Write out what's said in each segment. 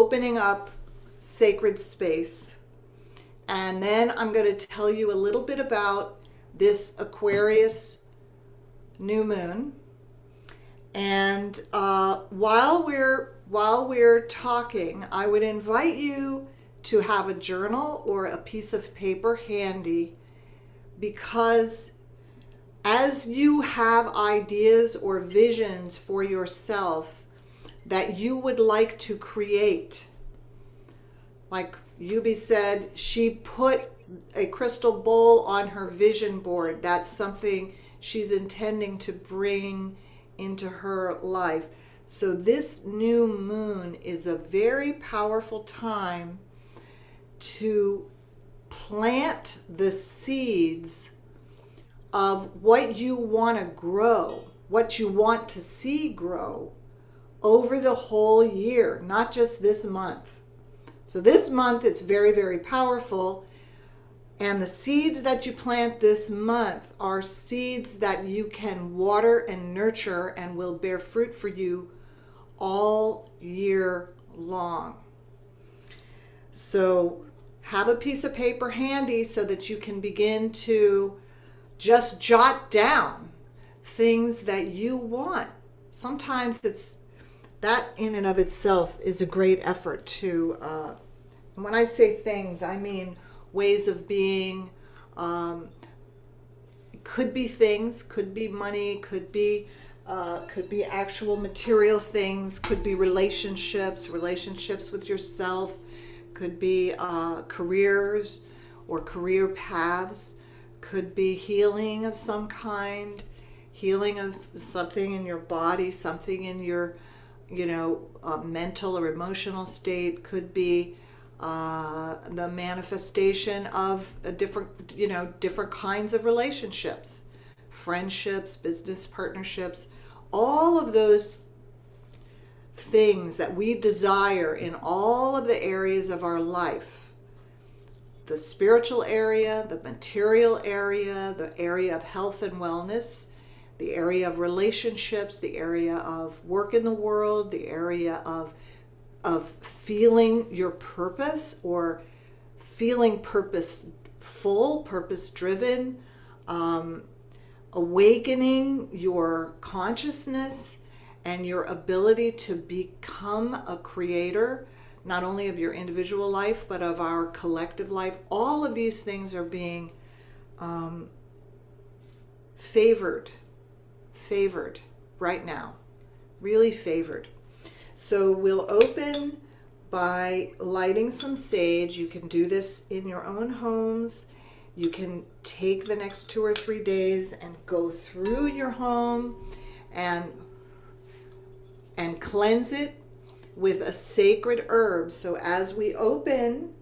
opening up sacred space. And then I'm going to tell you a little bit about this Aquarius new moon. And while we're talking, I would invite you to have a journal or a piece of paper handy, because as you have ideas or visions for yourself that you would like to create, like Yubi said, she put a crystal bowl on her vision board. That's something she's intending to bring into her life. So this new moon is a very powerful time to plant the seeds of what you want to grow, what you want to see grow over the whole year, not just this month. So this month it's very, very powerful. And the seeds that you plant this month are seeds that you can water and nurture and will bear fruit for you all year long. So have a piece of paper handy so that you can begin to just jot down things that you want. Sometimes it's that in and of itself is a great effort to, when I say things, I mean ways of being. Could be things, could be money, could be actual material things, could be relationships with yourself, could be careers or career paths, could be healing of some kind, healing of something in your body, something in your mental or emotional state, could be the manifestation of a different kinds of relationships, friendships, business partnerships, all of those things that we desire in all of the areas of our life. The spiritual area, the material area, the area of health and wellness, the area of relationships, the area of work in the world, the area of feeling your purpose or feeling purposeful, purpose-driven, awakening your consciousness and your ability to become a creator, not only of your individual life, but of our collective life. All of these things are being favored right now, really favored. So we'll open by lighting some sage. You can do this in your own homes. You can take the next 2 or 3 days and go through your home and cleanse it with a sacred herb. So as we open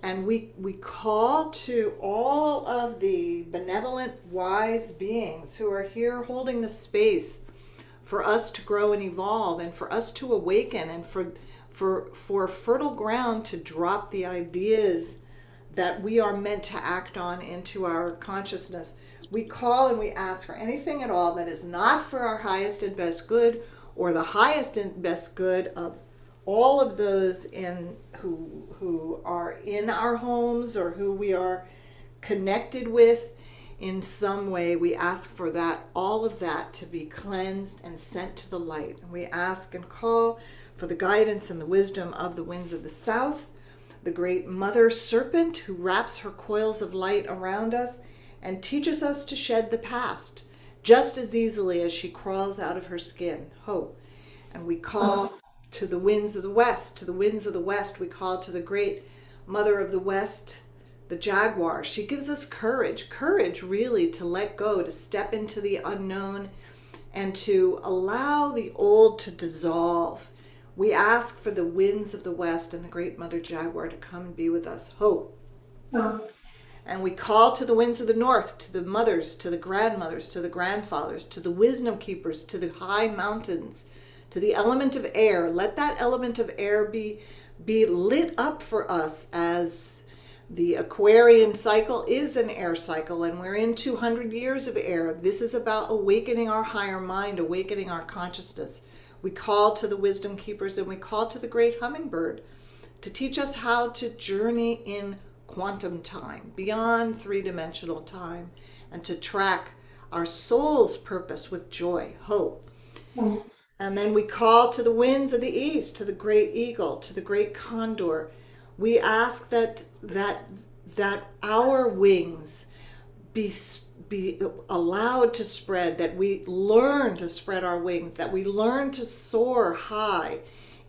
and we call to all of the benevolent, wise beings who are here holding the space for us to grow and evolve, and for us to awaken, and for fertile ground to drop the ideas that we are meant to act on into our consciousness. We call and we ask for anything at all that is not for our highest and best good, or the highest and best good of all of those who are in our homes or who we are connected with in some way. We ask for that, all of that, to be cleansed and sent to the light. And we ask and call for the guidance and the wisdom of the winds of the south, the great mother serpent who wraps her coils of light around us and teaches us to shed the past just as easily as she crawls out of her skin. Ho. And we call to the winds of the west. To the winds of the west, we call to the great mother of the west, the jaguar. She gives us courage really to let go, to step into the unknown and to allow the old to dissolve. We ask for the winds of the west and the great mother jaguar to come and be with us. Ho. And we call to the winds of the north, to the mothers, to the grandmothers, to the grandfathers, to the wisdom keepers, to the high mountains, to the element of air. Let that element of air be lit up for us, as the Aquarian cycle is an air cycle, and we're in 200 years of air. This is about awakening our higher mind, awakening our consciousness. We call to the wisdom keepers, and we call to the great hummingbird to teach us how to journey in quantum time, beyond three-dimensional time, and to track our soul's purpose with joy, hope. Yes. And then we call to the winds of the east, to the great eagle, to the great condor. We ask that our wings be allowed to spread, that we learn to spread our wings, that we learn to soar high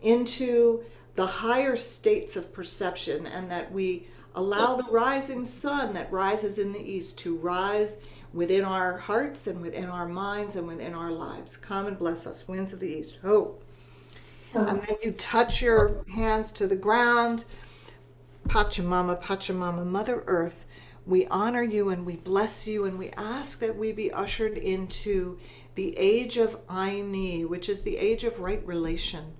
into the higher states of perception, and that we allow the rising sun that rises in the east to rise within our hearts and within our minds and within our lives. Come and bless us, winds of the east, hope. And then you touch your hands to the ground. Pachamama, Mother Earth, we honor you and we bless you, and we ask that we be ushered into the age of Aini, which is the age of right relation,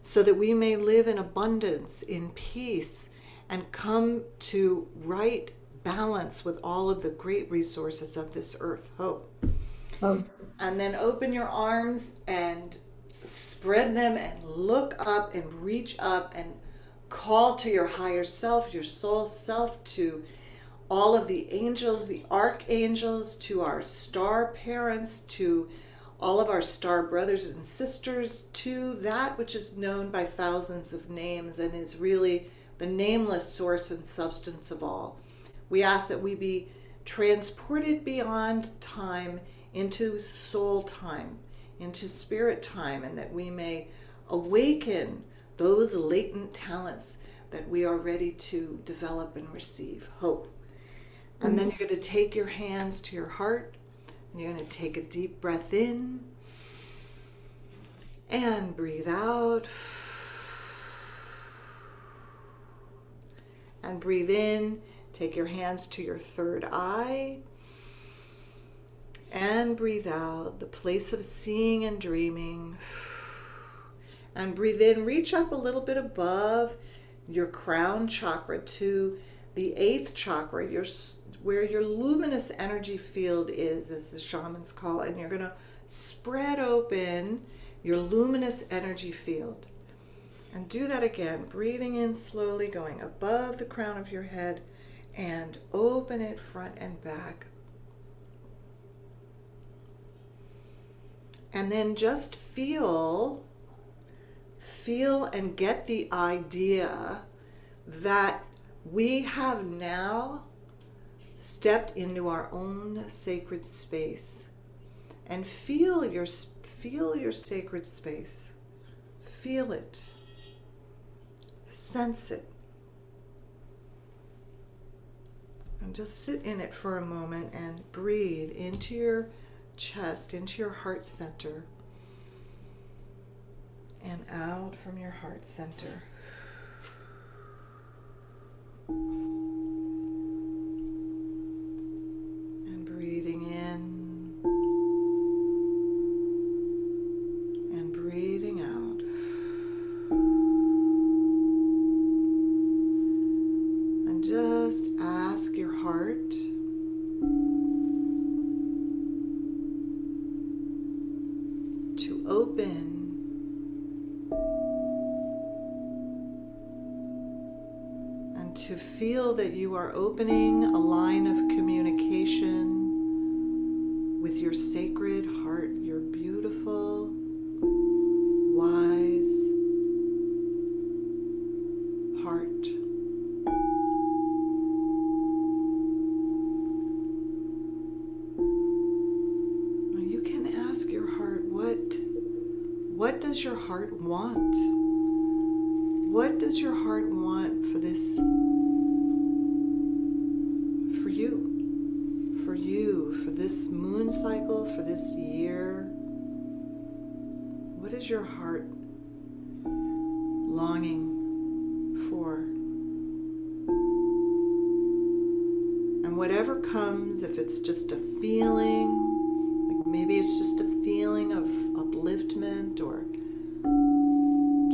so that we may live in abundance, in peace, and come to right balance with all of the great resources of this earth. Hope. Oh. And then open your arms and spread them and look up and reach up and call to your higher self, your soul self, to all of the angels, the archangels, to our star parents, to all of our star brothers and sisters, to that which is known by thousands of names and is really the nameless source and substance of all. We ask that we be transported beyond time into soul time, into spirit time, and that we may awaken those latent talents that we are ready to develop and receive. Hope. And then you're going to take your hands to your heart, and you're going to take a deep breath in and breathe out. And breathe in. Take your hands to your third eye. And breathe out, the place of seeing and dreaming. And breathe in, reach up a little bit above your crown chakra to the 8th chakra, where your luminous energy field is, as the shamans call it. And you're going to spread open your luminous energy field. And do that again, breathing in slowly, going above the crown of your head, and open it front and back. And then just feel and get the idea that we have now stepped into our own sacred space. And feel your sacred space. Feel it. Sense it. And just sit in it for a moment and breathe into your chest, into your heart center, and out from your heart center. And breathing in and breathing out. And just ask your heart to open and to feel that you are opening a line of communication with your sacred heart, your beautiful, wise heart. You can ask your heart, what does your heart want? What does your heart want for this, for you, for this moon cycle, for this year? What is your heart longing for? And whatever comes, if it's just a feeling, like maybe it's just a feeling of upliftment or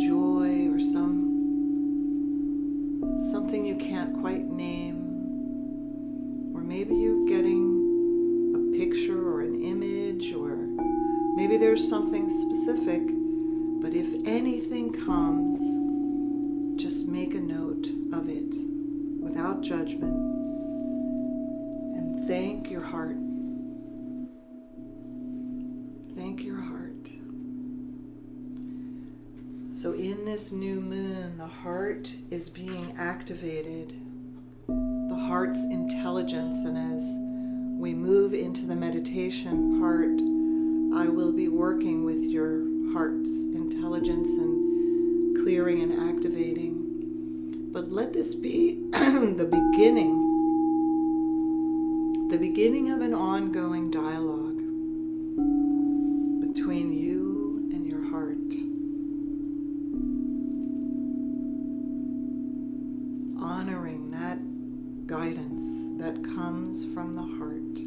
joy or something you can't quite name, or maybe you're getting a picture or an image, or maybe there's something specific But if anything comes, just make a note of it without judgment and thank your heart. Thank your heart. So in this new moon, the heart is being activated, the heart's intelligence. And as we move into the meditation part, I will be working with your heart's intelligence and clearing and activating. But let this be the beginning of an ongoing dialogue between you and your heart. Honoring that guidance that comes from the heart.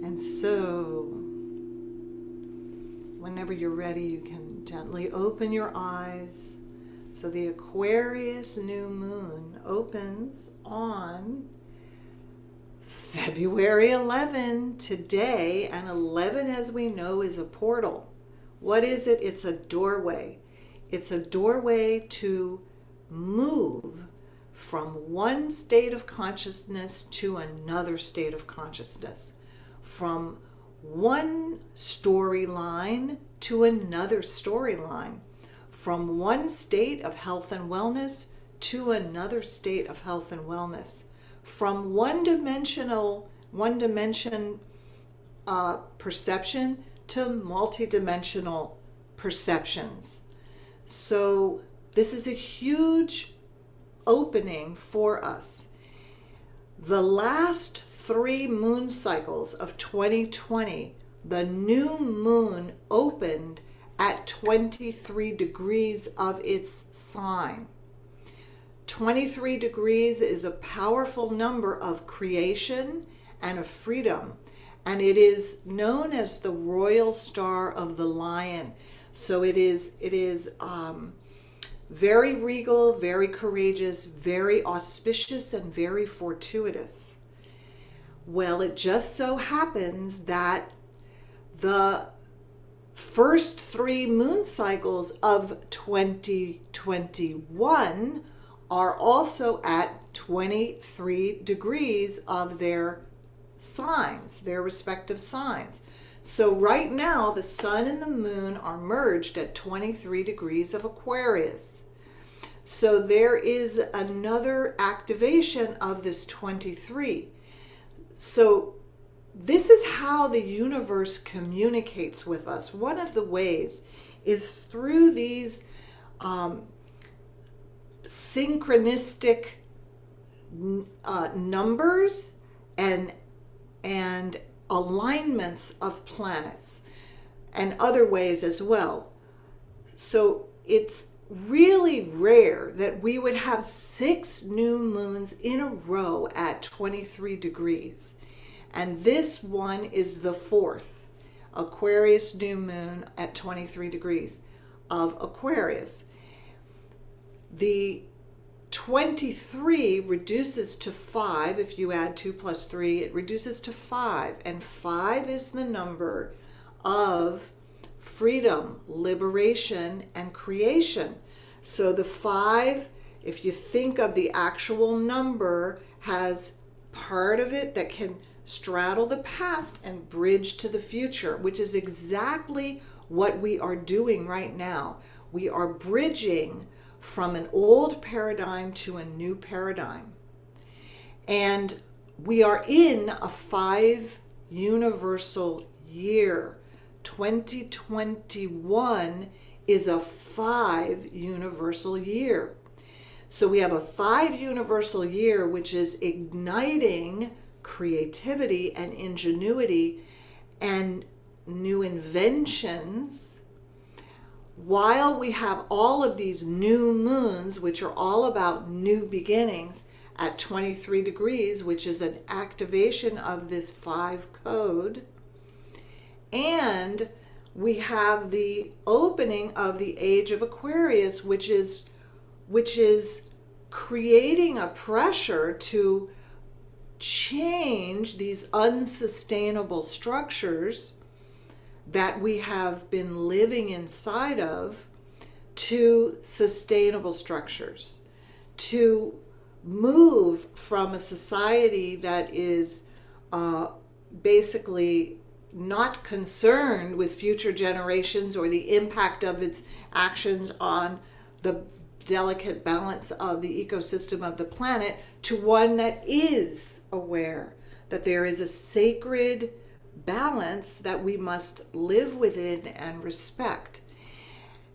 And so, whenever you're ready, you can gently open your eyes. So the Aquarius new moon opens on February 11 today, and 11, as we know, is a portal. What is it? It's a doorway. It's a doorway to move from one state of consciousness to another state of consciousness, from one storyline to another storyline, from one state of health and wellness to another state of health and wellness, from one dimension perception to multidimensional perceptions. So this is a huge opening for us. The last 3 moon cycles of 2020, the new moon opened at 23 degrees of its sign. 23 degrees is a powerful number of creation and of freedom. And it is known as the royal star of the lion. So it is very regal, very courageous, very auspicious, and very fortuitous. Well, it just so happens that the first 3 moon cycles of 2021 are also at 23 degrees of their signs, their respective signs. So right now, the sun and the moon are merged at 23 degrees of Aquarius. So there is another activation of this 23. So this is how the universe communicates with us. One of the ways is through these synchronistic numbers and alignments of planets, and other ways as well. So it's really rare that we would have 6 new moons in a row at 23 degrees. And this one is the 4th Aquarius new moon at 23 degrees of Aquarius. The 23 reduces to 5. If you add 2 plus 3, it reduces to 5. And 5 is the number of freedom, liberation, and creation. So the 5, if you think of the actual number, has part of it that can straddle the past and bridge to the future, which is exactly what we are doing right now. We are bridging from an old paradigm to a new paradigm. And we are in a 5 universal year. 2021 is a 5 universal year. So we have a 5 universal year, which is igniting creativity and ingenuity and new inventions, while we have all of these new moons, which are all about new beginnings, at 23 degrees, which is an activation of this 5 code. And we have the opening of the age of Aquarius, which is creating a pressure to change these unsustainable structures that we have been living inside of to sustainable structures, to move from a society that is basically not concerned with future generations or the impact of its actions on the delicate balance of the ecosystem of the planet, to one that is aware that there is a sacred balance that we must live within and respect.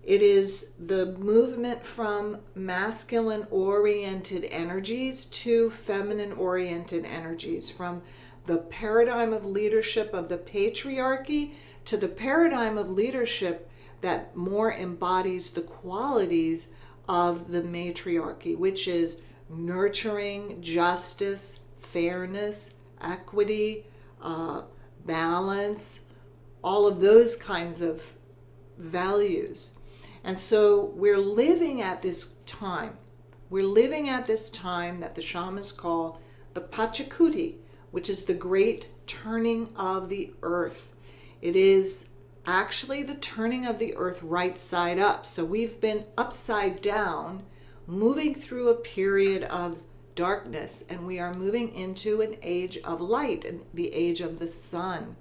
It is the movement from masculine-oriented energies to feminine-oriented energies, from the paradigm of leadership of the patriarchy to the paradigm of leadership that more embodies the qualities of the matriarchy, which is nurturing, justice, fairness, equity, balance, all of those kinds of values. And so we're living at this time. We're living at this time that the shamans call the Pachacuti, which is the great turning of the earth. It is actually the turning of the earth right side up. So we've been upside down, moving through a period of darkness, and we are moving into an age of light, and the age of the sun.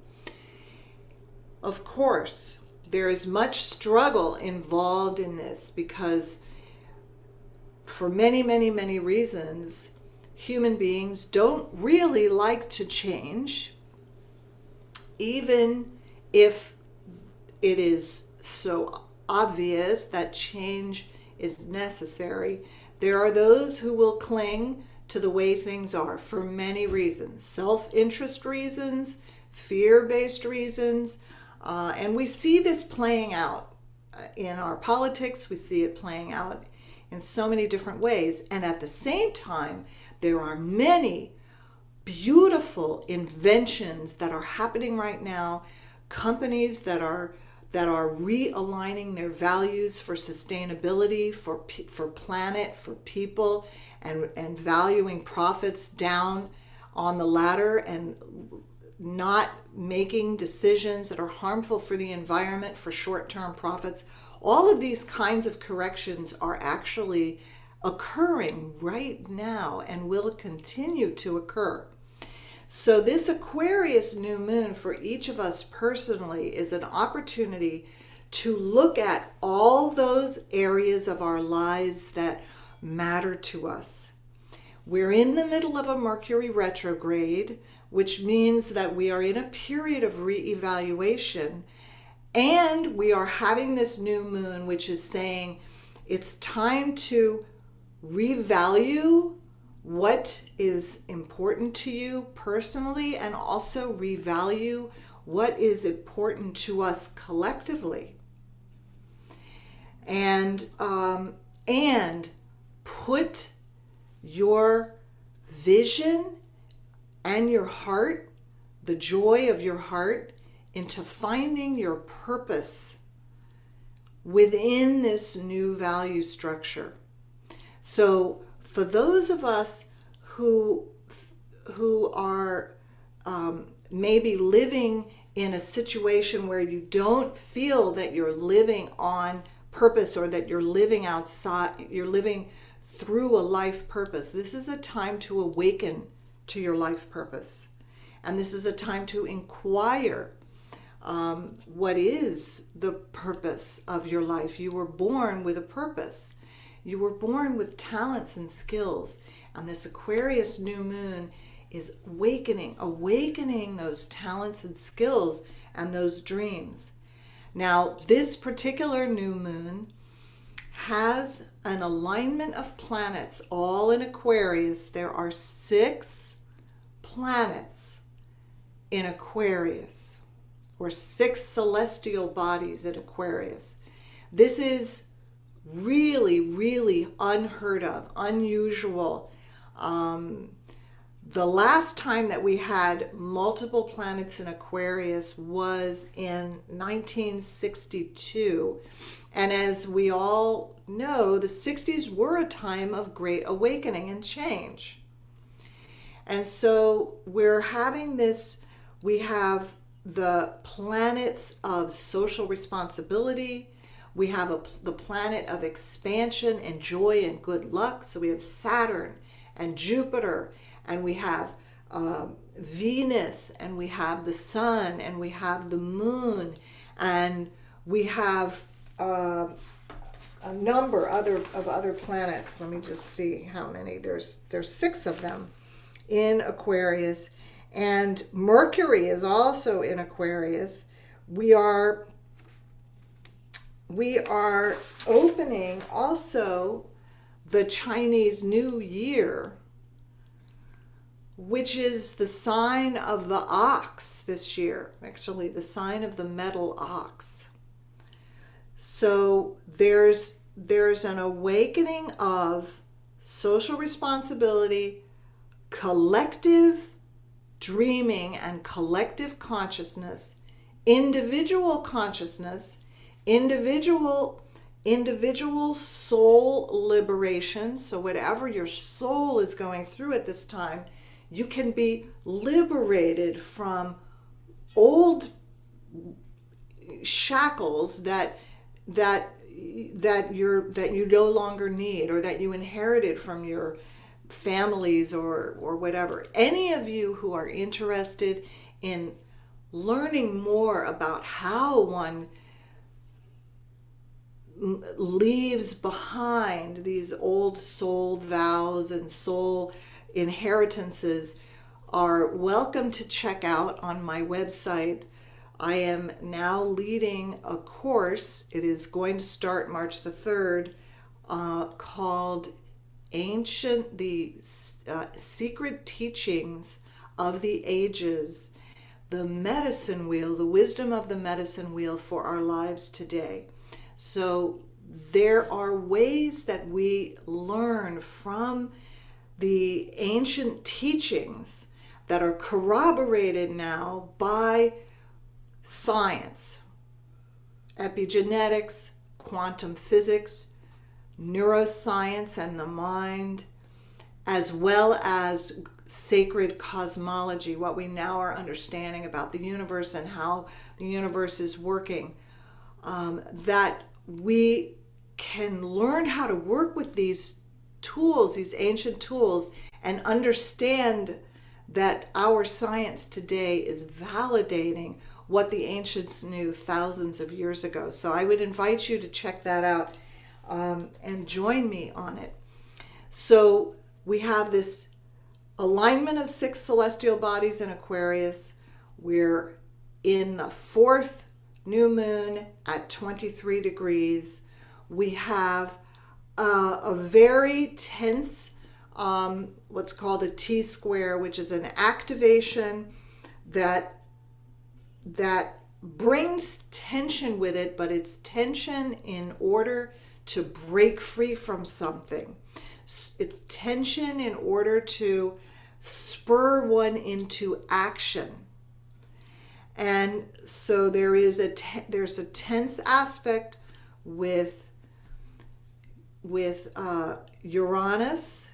Of course, there is much struggle involved in this because for many, many, many reasons, human beings don't really like to change, even if it is so obvious that change is necessary. There are those who will cling to the way things are for many reasons: self-interest reasons, fear-based reasons, and we see this playing out in our politics. We see it playing out in so many different ways. And at the same time, there are many beautiful inventions that are happening right now, companies that are realigning their values for sustainability, for planet, for people, and valuing profits down on the ladder and not making decisions that are harmful for the environment for short-term profits. All of these kinds of corrections are actually occurring right now and will continue to occur. So this Aquarius new moon for each of us personally is an opportunity to look at all those areas of our lives that matter to us. We're in the middle of a Mercury retrograde, which means that we are in a period of reevaluation, and we are having this new moon, which is saying it's time to revalue what is important to you personally, and also revalue what is important to us collectively, and put your vision and your heart, the joy of your heart, into finding your purpose within this new value structure. So for those of us who are maybe living in a situation where you don't feel that you're living on purpose, or that you're living outside, you're living through a life purpose, this is a time to awaken to your life purpose. And this is a time to inquire what is the purpose of your life. You were born with a purpose. You were born with talents and skills. And this Aquarius new moon is awakening those talents and skills and those dreams. Now, this particular new moon has an alignment of planets all in Aquarius. There are 6 planets in Aquarius, or 6 celestial bodies in Aquarius. This is really, really unheard of, unusual. The last time that we had multiple planets in Aquarius was in 1962. And as we all know, the 60s were a time of great awakening and change. And so we're having this, we have the planets of social responsibility. We have the planet of expansion and joy and good luck. So we have Saturn and Jupiter, and we have Venus, and we have the sun, and we have the moon, and we have a number of other planets. Let me just see how many. There's 6 of them in Aquarius, and Mercury is also in Aquarius. We are opening also the Chinese New Year, which is the sign of the ox this year, actually the sign of the metal ox. So there's an awakening of social responsibility, collective dreaming and collective consciousness, individual consciousness, individual soul liberation. So whatever your soul is going through at this time, you can be liberated from old shackles that you no longer need, or that you inherited from your families or whatever. Any of you who are interested in learning more about how one leaves behind these old soul vows and soul inheritances are welcome to check out on my website. I am now leading a course. It is going to start March the 3rd, called the Secret Teachings of the Ages, the medicine wheel, the wisdom of the medicine wheel for our lives today. So there are ways that we learn from the ancient teachings that are corroborated now by science, epigenetics, quantum physics, neuroscience and the mind, as well as sacred cosmology, what we now are understanding about the universe and how the universe is working, that we can learn how to work with these tools, these ancient tools, and understand that our science today is validating what the ancients knew thousands of years ago. So I would invite you to check that out and join me on it. So we have this alignment of 6 celestial bodies in Aquarius. We're in the 4th new moon at 23 degrees. We have a very tense, what's called a T-square, which is an activation that brings tension with it, but it's tension in order to break free from something. It's tension in order to spur one into action. And so there's a tense aspect with Uranus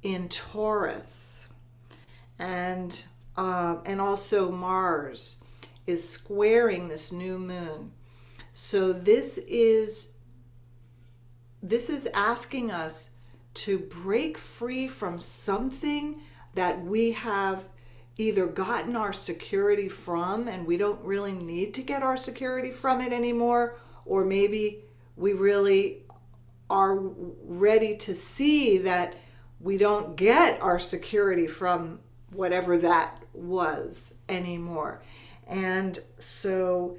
in Taurus, and also Mars is squaring this new moon. So this is asking us to break free from something that we have either gotten our security from, and we don't really need to get our security from it anymore, or maybe we really are ready to see that we don't get our security from whatever that was anymore. And so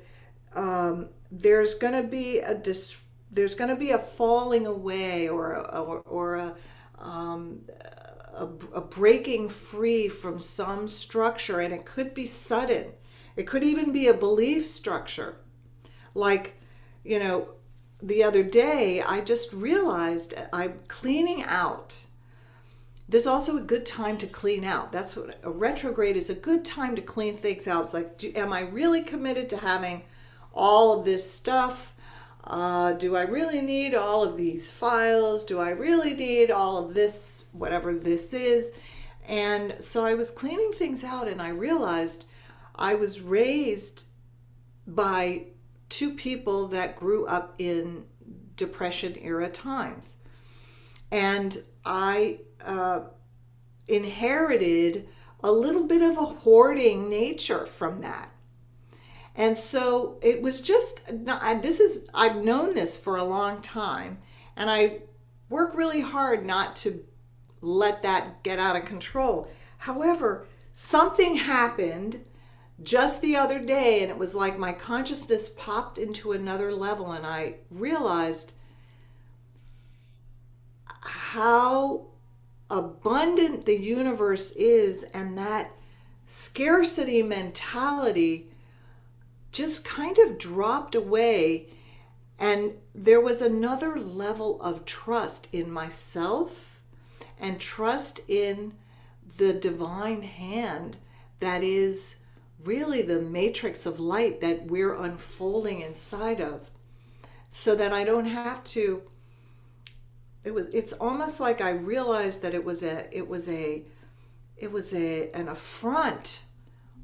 there's going to be a falling away, or a breaking free from some structure, and it could be sudden. It could even be a belief structure. Like, the other day I just realized I'm cleaning out. There's also a good time to clean out. That's what a retrograde is, a good time to clean things out. It's like, am I really committed to having all of this stuff? Do I really need all of these files? Do I really need all of this, whatever this is? And so I was cleaning things out, and I realized I was raised by two people that grew up in Depression era times. And I inherited a little bit of a hoarding nature from that. And so it was just, I've known this for a long time, and I work really hard not to let that get out of control. However, something happened just the other day, and it was like my consciousness popped into another level, and I realized how abundant the universe is, and that scarcity mentality just kind of dropped away, and there was another level of trust in myself and trust in the divine hand that is really the matrix of light that we're unfolding inside of, so that I don't have to. It's almost like I realized that it was an affront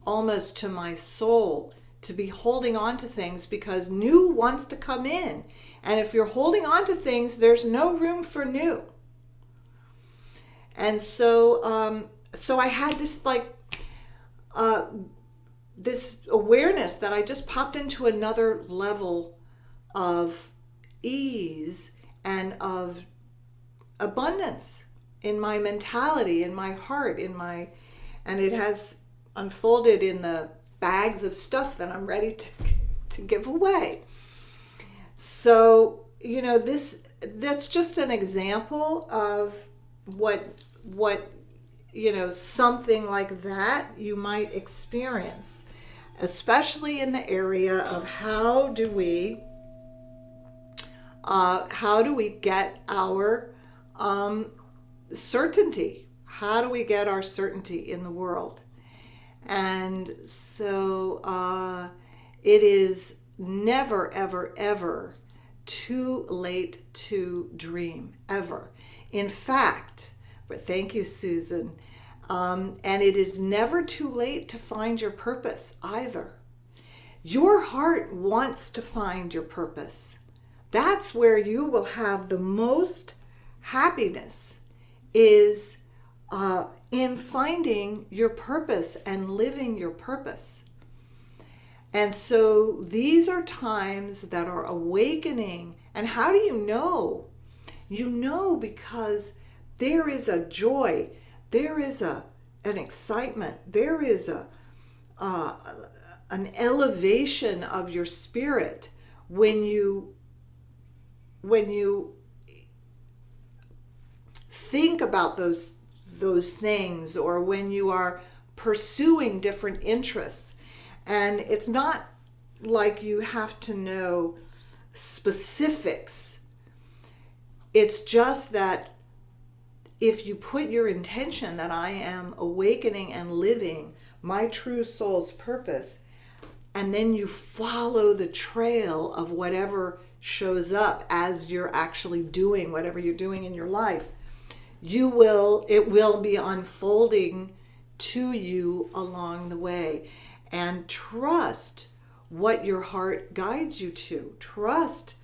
almost to my soul to be holding on to things, because new wants to come in. And if you're holding on to things, there's no room for new. And so so I had this this awareness that I just popped into another level of ease and of abundance in my mentality, in my heart, and it has unfolded in the bags of stuff that I'm ready to give away. So, that's just an example of what something like that you might experience, especially in the area of how do we get our certainty? How do we get our certainty in the world? And so it is never, ever, ever too late to dream, ever. In fact, but thank you, Susan. And it is never too late to find your purpose either. Your heart wants to find your purpose. That's where you will have the most happiness, is in finding your purpose and living your purpose. And so these are times that are awakening. And how do you know? You know because there is a joy, there is an excitement, there is an elevation of your spirit when you think about those things, or when you are pursuing different interests. And it's not like you have to know specifics. It's just that if you put your intention that I am awakening and living my true soul's purpose, and then you follow the trail of whatever shows up as you're actually doing whatever you're doing in your life, it will be unfolding to you along the way. And trust what your heart guides you to. Trust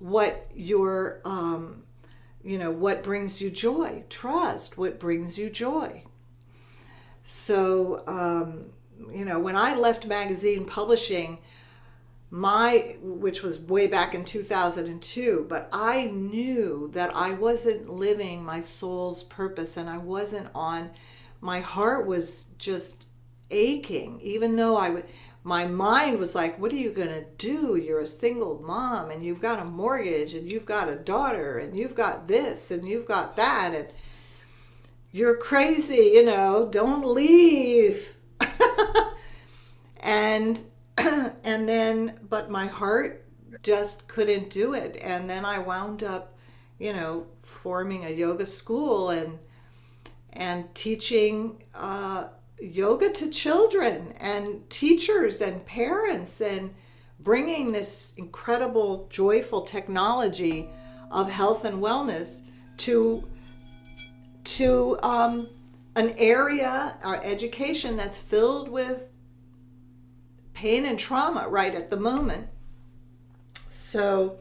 what your what brings you joy. Trust what brings you joy. So when I left magazine publishing, which was way back in 2002, but I knew that I wasn't living my soul's purpose, and I wasn't my heart was just aching, even though my mind was like, what are you going to do? You're a single mom, and you've got a mortgage, and you've got a daughter, and you've got this, and you've got that, and you're crazy, don't leave. And then, but my heart just couldn't do it. And then I wound up, forming a yoga school and teaching yoga to children and teachers and parents, and bringing this incredible, joyful technology of health and wellness to an area, our education, that's filled with pain and trauma right at the moment. So,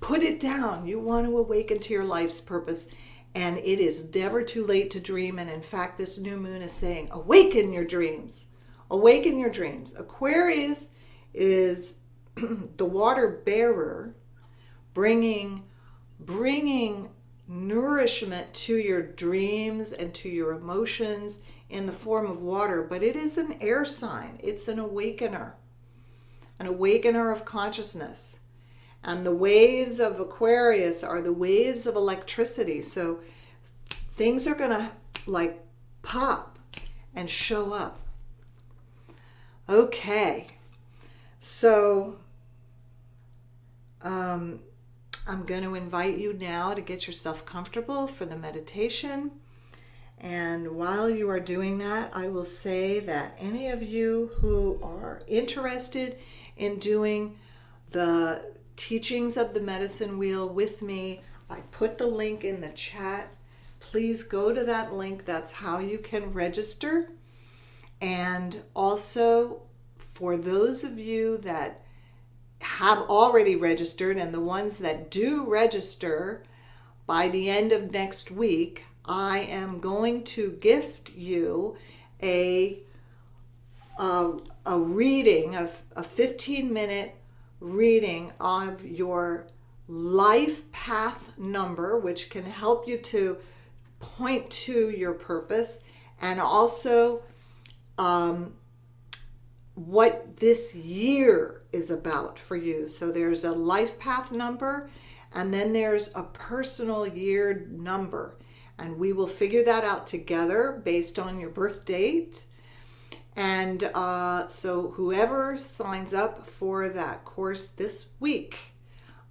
put it down. You want to awaken to your life's purpose, and it is never too late to dream. And in fact, this new moon is saying, awaken your dreams. Awaken your dreams. Aquarius is the water bearer, bringing nourishment to your dreams and to your emotions in the form of water. But it is an air sign. It's an awakener of consciousness. And the waves of Aquarius are the waves of electricity. So things are going to like pop and show up. Okay. So I'm going to invite you now to get yourself comfortable for the meditation. And while you are doing that, I will say that any of you who are interested in doing the teachings of the medicine wheel with me, I put the link in the chat. Please go to that link. That's how you can register. And also, for those of you that have already registered and the ones that do register, by the end of next week, I am going to gift you a reading, a 15-minute reading of your life path number, which can help you to point to your purpose, and also what this year is about for you. So there's a life path number, and then there's a personal year number, and we will figure that out together based on your birth date. And so whoever signs up for that course this week,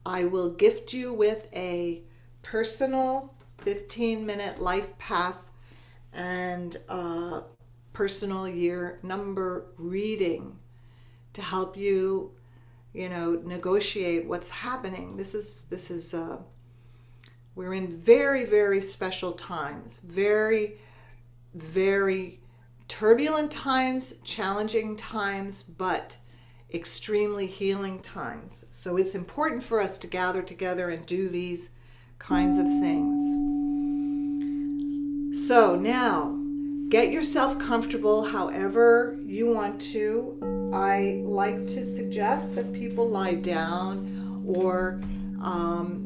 I will gift you with a personal 15-minute life path and personal year number reading to help you, negotiate what's happening. This is we're in very, very special times, very, very turbulent times, challenging times, but extremely healing times. So it's important for us to gather together and do these kinds of things. So now, get yourself comfortable however you want to. I like to suggest that people lie down, or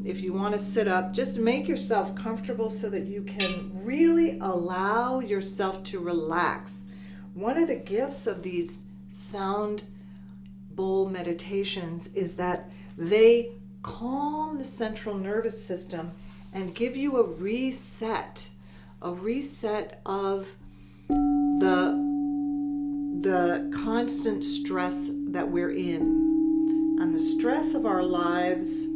if you want to sit up, just make yourself comfortable so that you can really allow yourself to relax. One of the gifts of these sound bowl meditations is that they calm the central nervous system and give you a reset of the constant stress that we're in. And the stress of our lives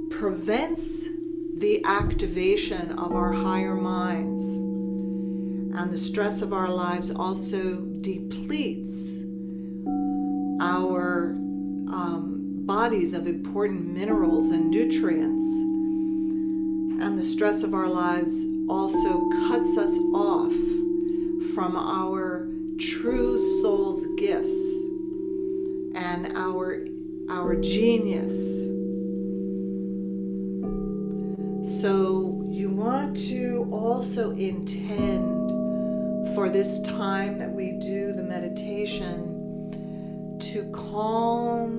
prevents the activation of our higher minds. And the stress of our lives also depletes our bodies of important minerals and nutrients. And the stress of our lives also cuts us off from our true soul's gifts and our genius. So you want to also intend for this time that we do the meditation to calm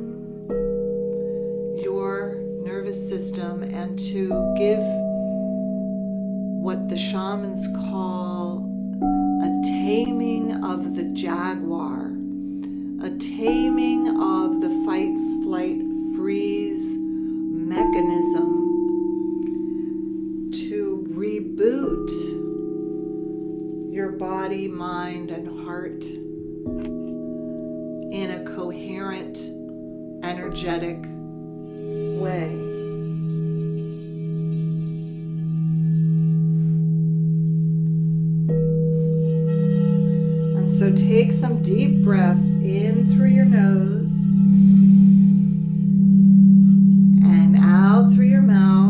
your nervous system and to give what the shamans call a taming of the jaguar, a taming of the fight, flight, freeze mechanism to reboot your body, mind, and heart in a coherent, energetic way. And so take some deep breaths in through your nose and out through your mouth.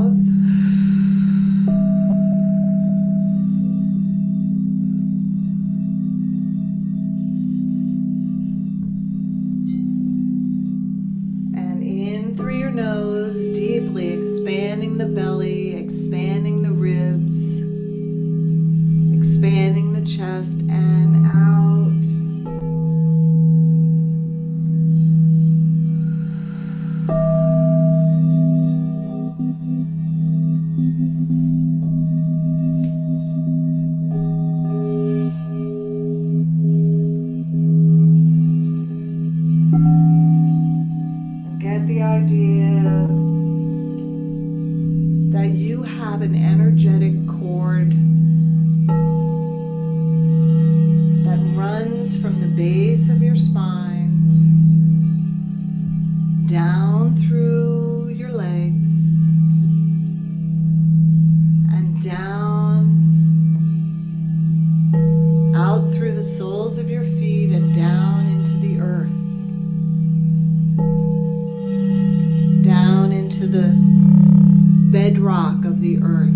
bedrock of the earth.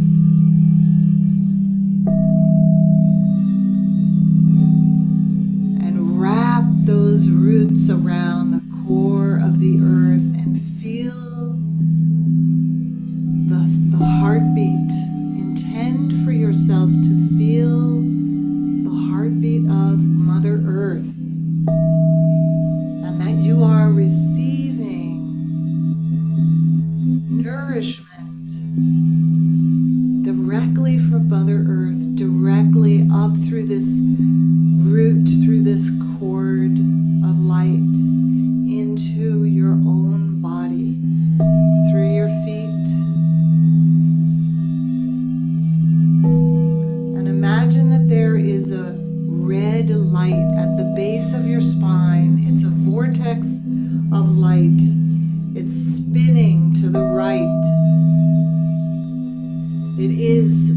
And wrap those roots around the core of the earth and feel the heartbeat. Intend for yourself to feel the heartbeat of Mother Earth, and that you are receiving nourishment directly from Mother Earth, directly up through this root, through this cord of light, into your own body, through your feet. And imagine that there is a red light at the base of your spine. It's a vortex of light. It's spinning to the right. It is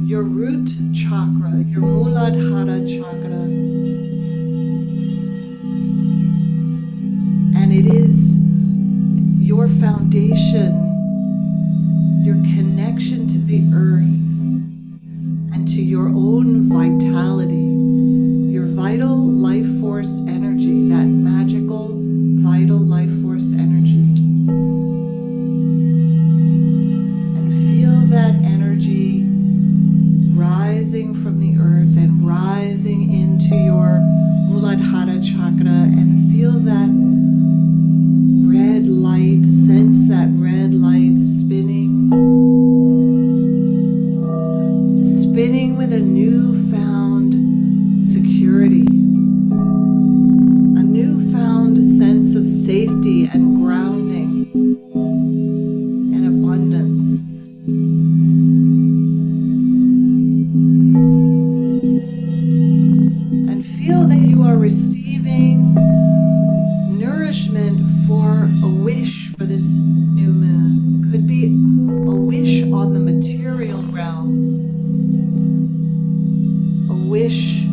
your root chakra, your Muladhara chakra. And it is your foundation, your connection to the earth and to your own vitality, your vital life force energy, that magical vital life force energy. And feel that energy rising from the earth and rising into your Muladhara chakra, and feel that red light, sense that red light spinning with a newfound security, a newfound sense of safety and grounding and abundance. And feel that you are receiving nourishment for a wish for this new moon. Could be a wish on the material realm, a wish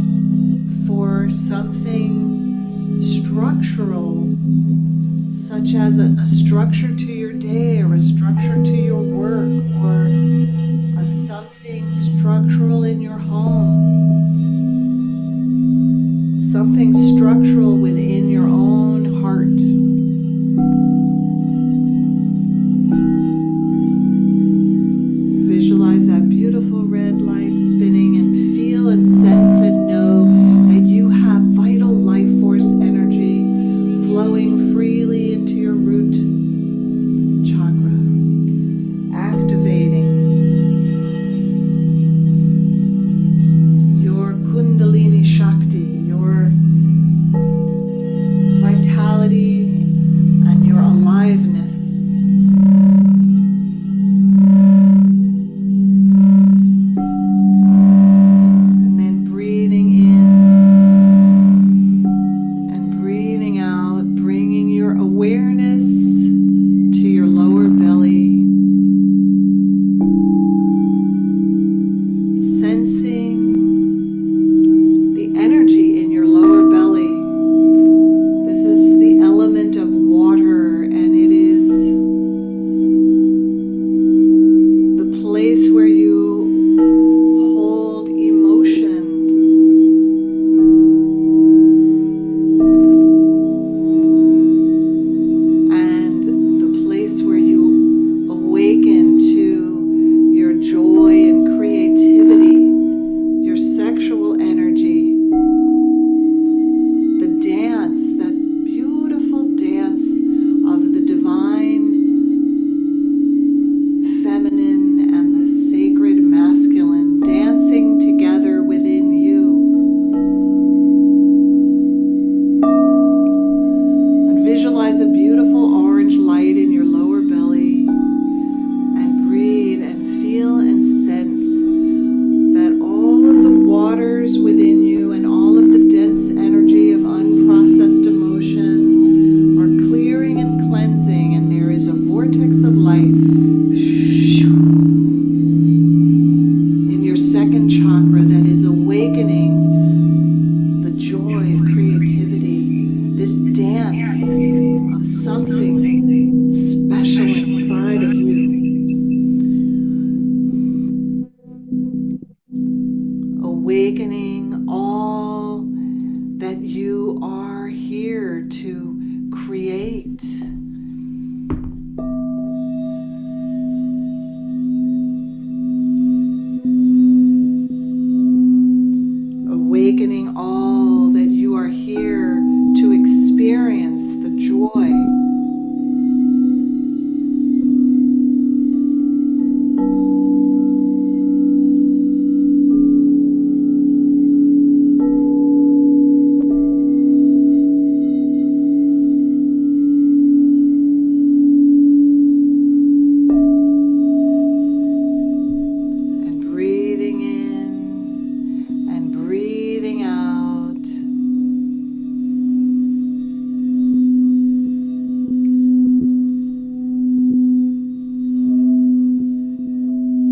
for something structural, such as a structure to your day, or a structure to your work, or a something structural in your home, something structural within your own heart. Visualize that beautiful red light spinning, and feel and sense and know that you have vital life force energy flowing freely into your root chakra, activating your Kundalini Shakti, your vitality and your aliveness. And then breathing in and breathing out, bringing your awareness to your lower belly, sensing the energy in your lower belly. This is the element of water, and it is the place where you hold emotion. And the place where you awaken to your joy and creativity, your sexual energy, the dance, that beautiful dance of the divine feminine and the sacred masculine dancing together within you. And visualize a beautiful orange light in your lower belly, and breathe and feel and sense that all of the waters within you and all of the dense energy of unprocessed emotion are clearing and cleansing, and there is a vortex of light in your second chakra that is awakening the joy of creativity, this dance of something special inside of you. awakening all that you are here to create. Awakening all that you are here to experience the joy.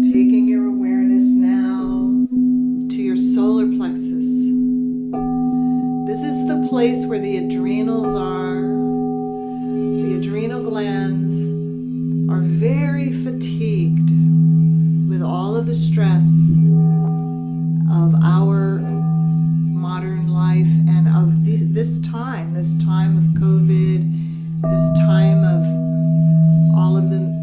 Taking your awareness now to your solar plexus. This is the place where the adrenals are. The adrenal glands are very fatigued with all of the stress of our modern life and of this time of COVID, this time of all of the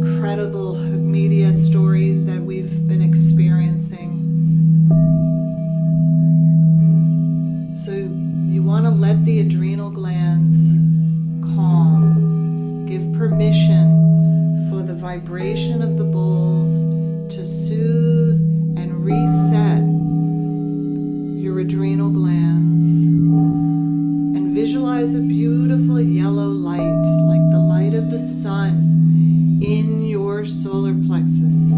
incredible media stories that we've been experiencing. So you want to let the adrenal glands calm. Give permission for the vibration of the bowls to soothe and reset your adrenal glands. And visualize a beautiful yellow light, like the light of the sun, in your solar plexus,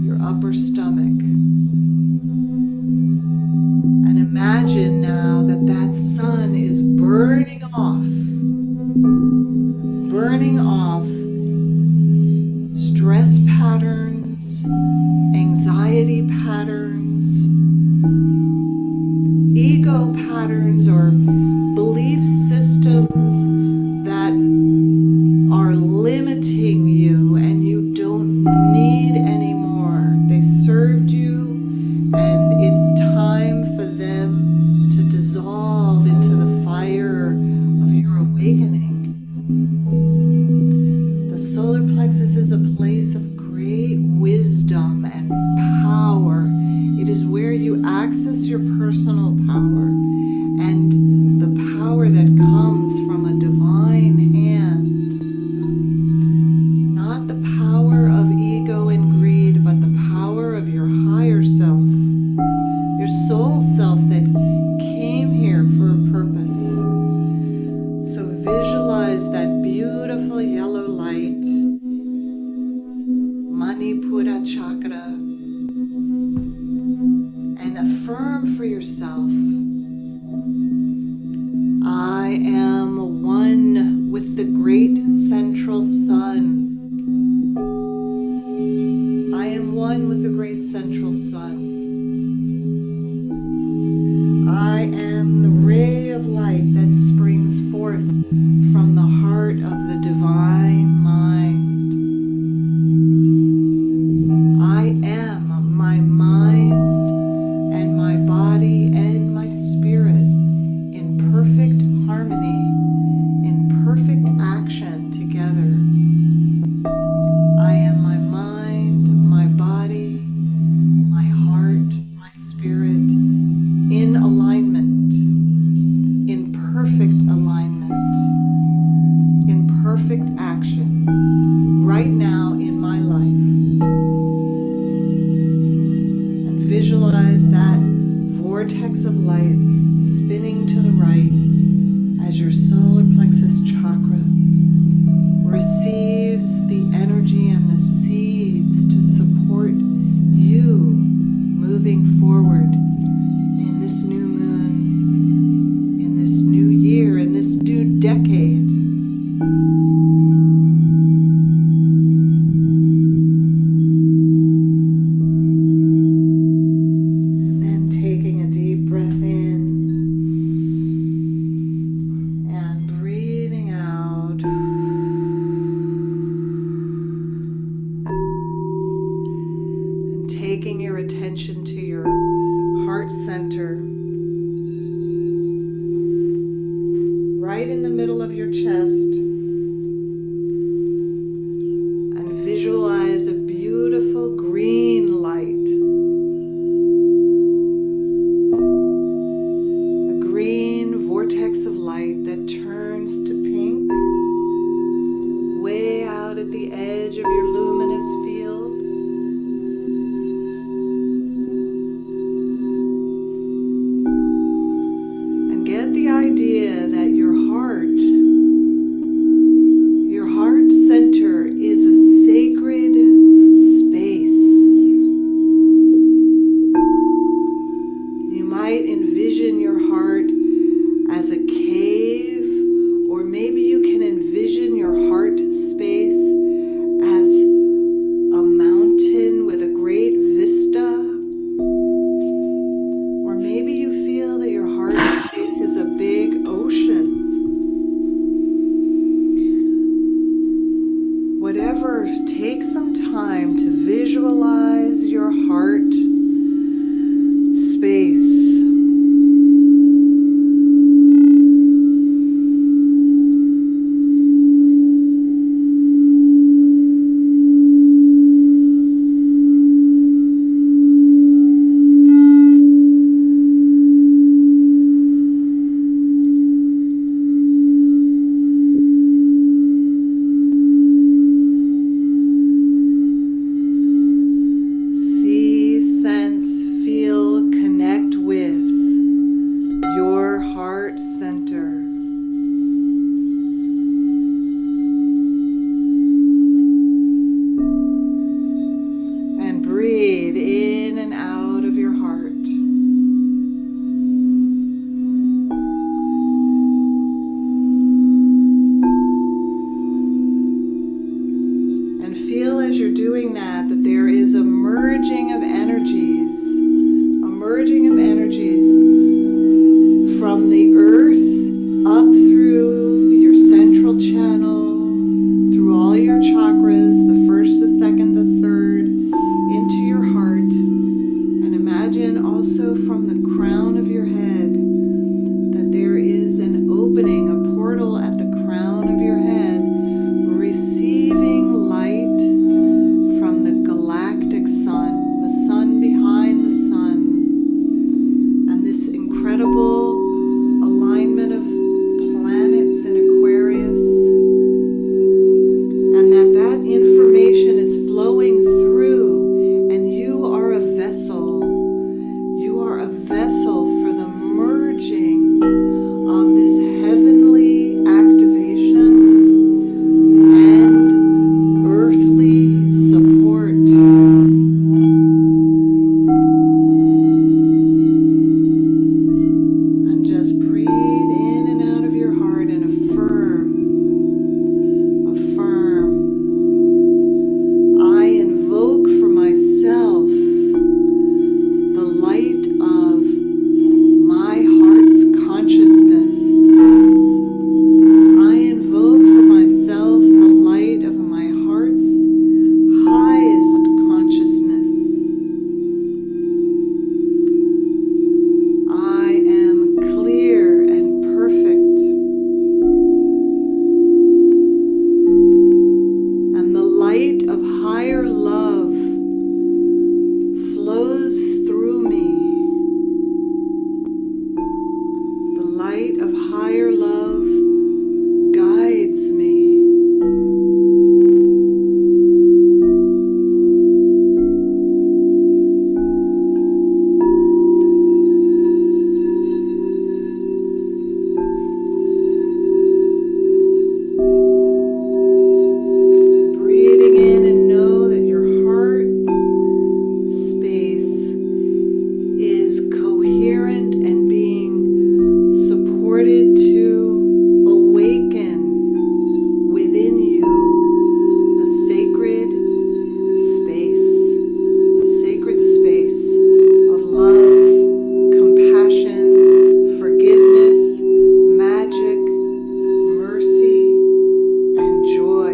your upper stomach. And imagine now that that sun is burning off stress patterns, anxiety patterns, ego patterns, or belief systems that are limiting you and you don't need anymore. They served you, and it's time for them to dissolve into the fire of your awakening. The solar plexus is a place of great wisdom and power. It is where you access your personal power and the power that comes from a divine hand. Not the power of ego and greed, but the power of your higher self, your soul self that came here for a purpose. So visualize that beautiful yellow light, Manipura chakra, and affirm for yourself, I am one with the great central sun. I am one with the great central sun. I am the ray of light that springs forth from the heart of the divine mind. I am my mind and my body and my spirit in perfect harmony, in perfect action together. I am my mind, my body, my heart, attention to your heart center, right in the middle of your chest, and visualize a beautiful green light, a green vortex of light that turns to pink, way out at the edge of your luminous field. And get the idea that your heart center is a sacred space. You might envision your heart as a cave, or maybe you can envision your heart space as a mountain with a great vista, or maybe you feel that your heart space is a big ocean. Whatever, take some time to visualize your heart space. Breathe in and out of your heart. And feel as you're doing that there is a merging of energies from the earth up through your central channel, through all your chakras, the first, the second, the third, into your heart. And imagine also from the crown of your head that there is an opening, a portal at the crown of your head, receiving light from the galactic sun, the sun behind the sun, and this incredible alignment of planets in Aquarius, and that information is flowing through. You are a vessel for the merging of this heavenly activation and earthly support. And just breathe in and out of your heart and affirm. I invoke for myself the light of my heart's consciousness. I invoke for myself the light of my heart's highest consciousness. I am clear and perfect. And the light of higher love flows through me. The light of higher love guides me. Breathing in and know that your heart space is coherent and being supported to awaken within you a sacred space of love, compassion, forgiveness, magic, mercy, and joy.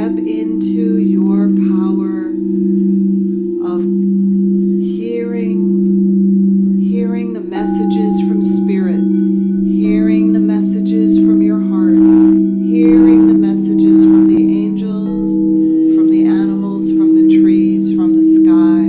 step into your power of hearing the messages from Spirit, hearing the messages from your heart, hearing the messages from the angels, from the animals, from the trees, from the sky.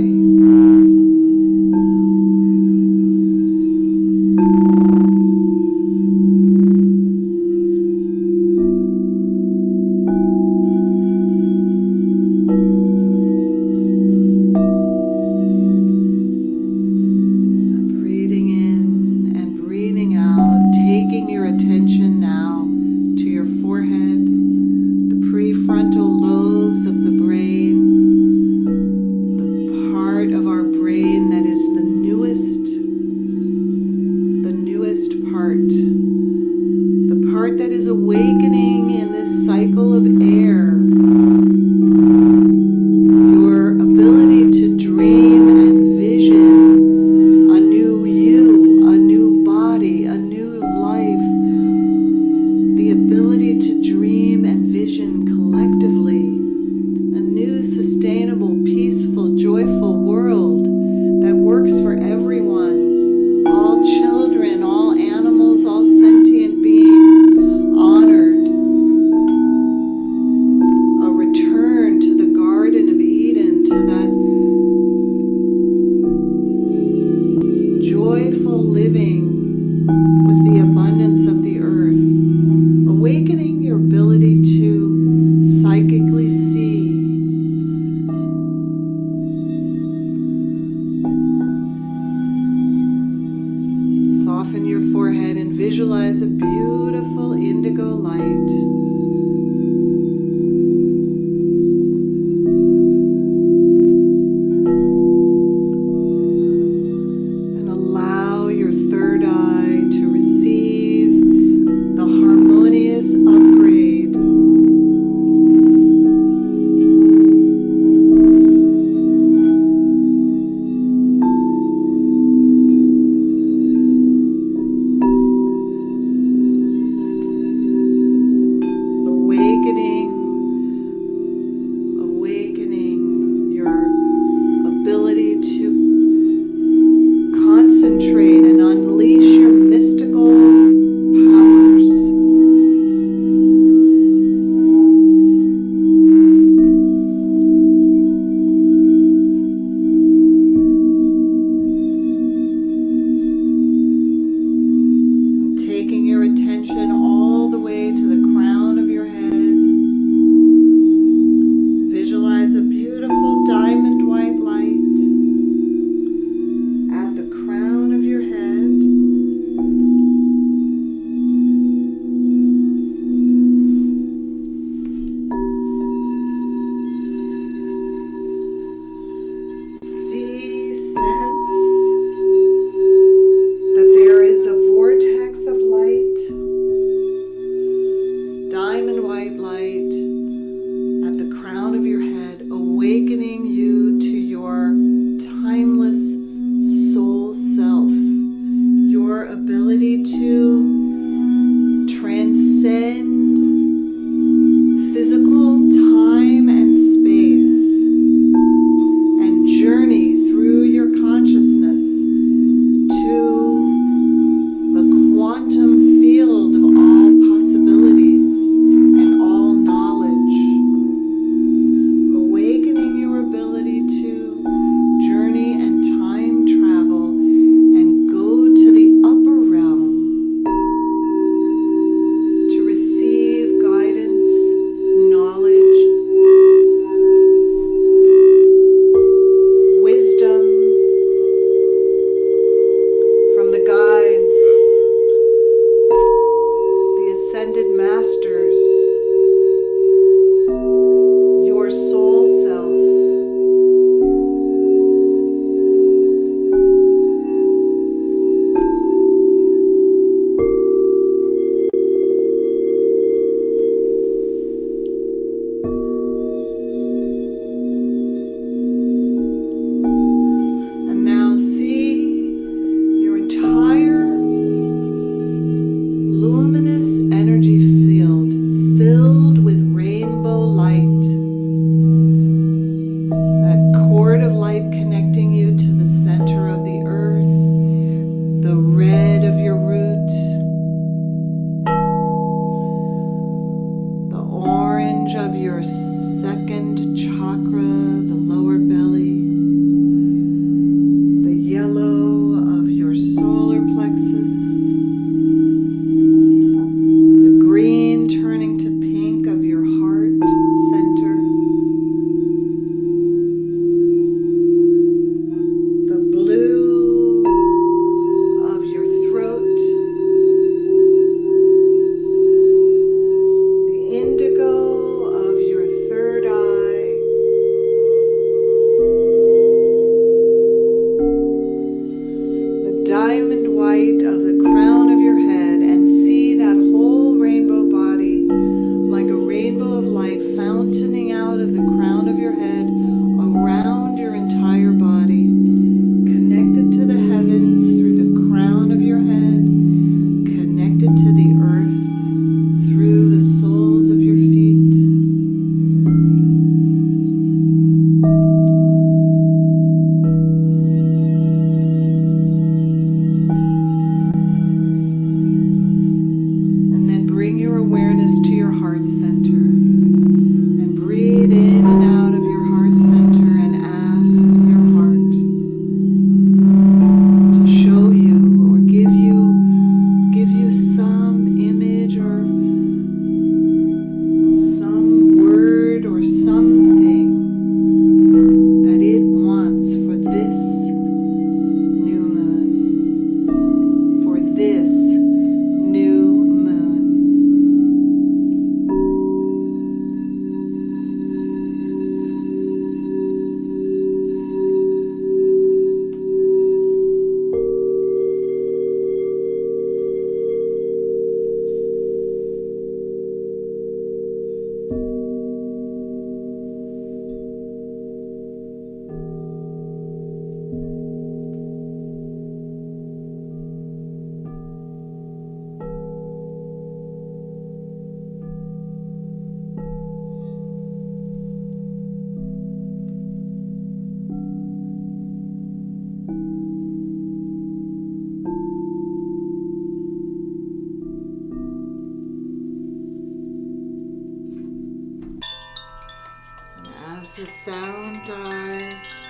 as the sound dies,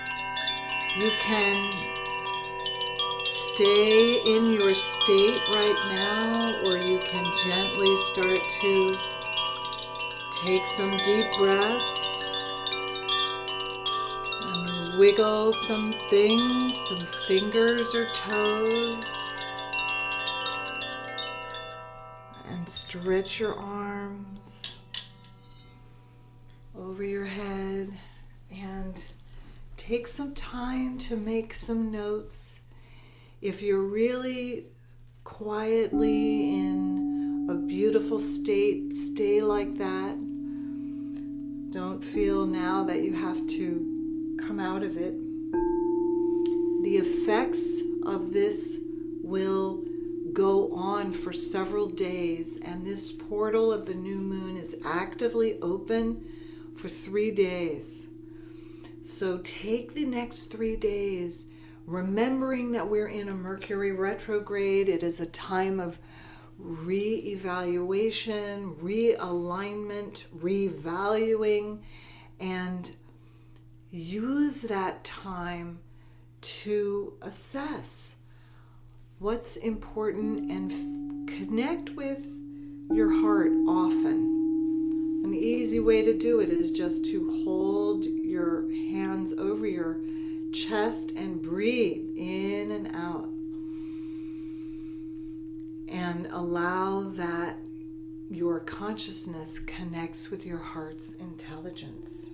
you can stay in your state right now, or you can gently start to take some deep breaths and wiggle some things, some fingers or toes, and stretch your arms over your head, and take some time to make some notes. If you're really quietly in a beautiful state, stay like that. Don't feel now that you have to come out of it. The effects of this will go on for several days, and this portal of the new moon is actively open for 3 days. So take the next 3 days remembering that we're in a Mercury retrograde. It is a time of re-evaluation, realignment, revaluing, and use that time to assess what's important and connect with your heart often. An easy way to do it is just to hold your hands over your chest and breathe in and out, and allow that your consciousness connects with your heart's intelligence.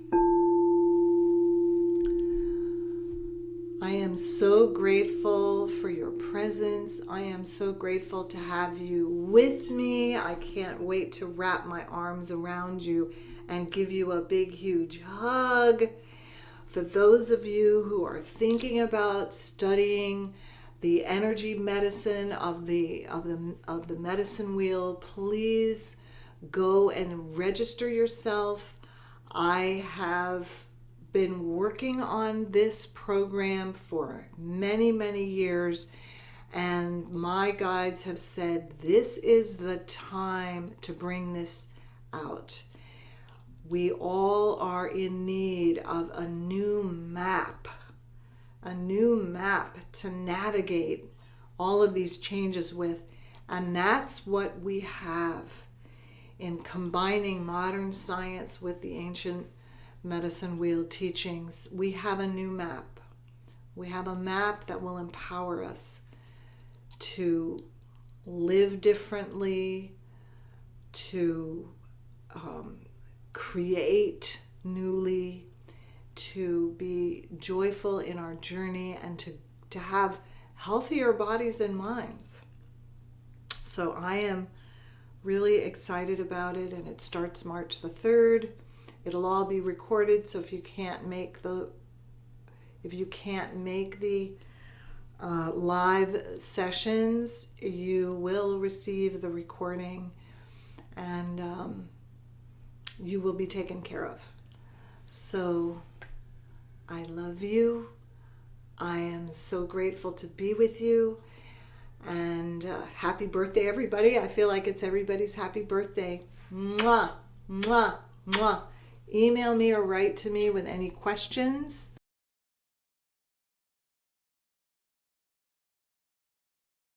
I am so grateful for your presence. I am so grateful to have you with me. I can't wait to wrap my arms around you and give you a big, huge hug. For those of you who are thinking about studying the energy medicine of the medicine wheel, please go and register yourself. I have been working on this program for many, many years, and my guides have said this is the time to bring this out. We all are in need of a new map to navigate all of these changes with, and that's what we have in combining modern science with the ancient medicine wheel teachings. We have a new map. We have a map that will empower us to live differently, to create newly, to be joyful in our journey, and to have healthier bodies and minds. So I am really excited about it, and it starts March the 3rd. It'll all be recorded, so if you can't make the live sessions, you will receive the recording, and you will be taken care of. So I love you. I am so grateful to be with you, and happy birthday, everybody. I feel like it's everybody's happy birthday. Mwah, mwah, mwah. Email me or write to me with any questions.